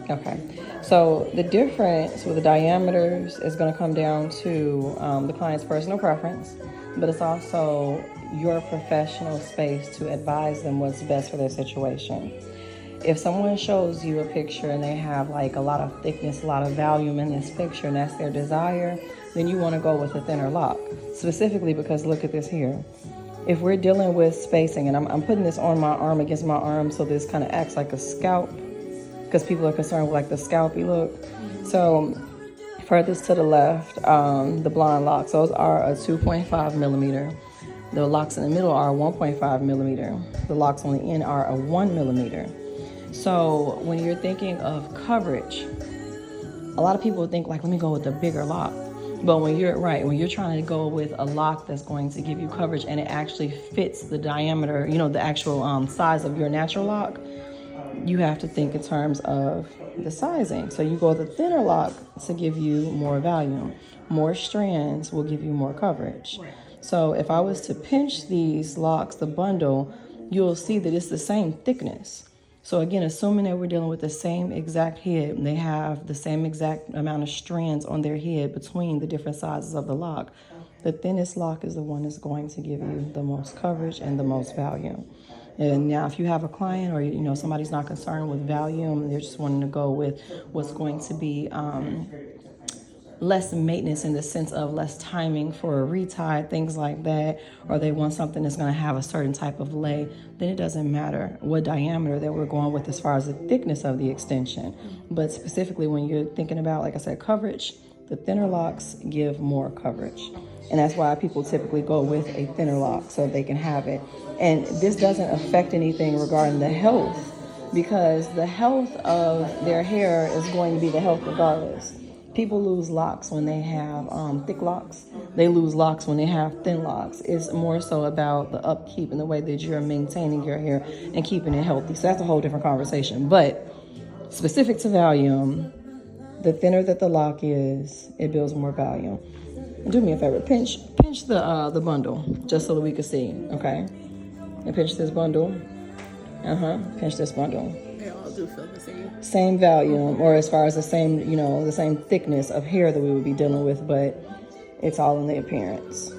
Okay. So the difference with the diameters is going to come down to the client's personal preference, but it's also your professional space to advise them what's best for their situation. If someone shows you a picture and they have like a lot of thickness, a lot of volume in this picture, and that's their desire, then you want to go with a thinner lock. Specifically because look at this here. If we're dealing with spacing, and I'm putting this on my arm against my arm so this kind of acts like a scalp, because people are concerned with like the scalpy look. So furthest to the left, the blonde locks, those are a 2.5 millimeter. The locks in the middle are 1.5 millimeter. The locks on the end are a 1 millimeter. So when you're thinking of coverage, a lot of people think like, let me go with the bigger lock. But when you're trying to go with a lock that's going to give you coverage and it actually fits the diameter, the actual size of your natural lock, you have to think in terms of the sizing. So you go with a thinner lock to give you more volume. More strands will give you more coverage. So if I was to pinch these locks, the bundle, you'll see that it's the same thickness. So again, assuming that we're dealing with the same exact head, they have the same exact amount of strands on their head between the different sizes of the lock, the thinnest lock is the one that's going to give you the most coverage and the most volume. And now if you have a client or somebody's not concerned with volume, they're just wanting to go with what's going to be less maintenance in the sense of less timing for a retie, things like that, or they want something that's going to have a certain type of lay, then it doesn't matter what diameter that we're going with as far as the thickness of the extension. But specifically when you're thinking about, like I said, coverage, the thinner locks give more coverage. And that's why people typically go with a thinner lock so they can have it. And this doesn't affect anything regarding the health, because the health of their hair is going to be the health regardless. People lose locks when they have thick locks. They lose locks when they have thin locks. It's more so about the upkeep and the way that you're maintaining your hair and keeping it healthy. So that's a whole different conversation. But specific to volume, the thinner that the lock is, it builds more volume. Do me a favor, pinch the bundle just so that we can see, okay? And pinch this bundle. Pinch this bundle. They all do feel the same. Same volume, or as far as the same thickness of hair that we would be dealing with, but it's all in the appearance.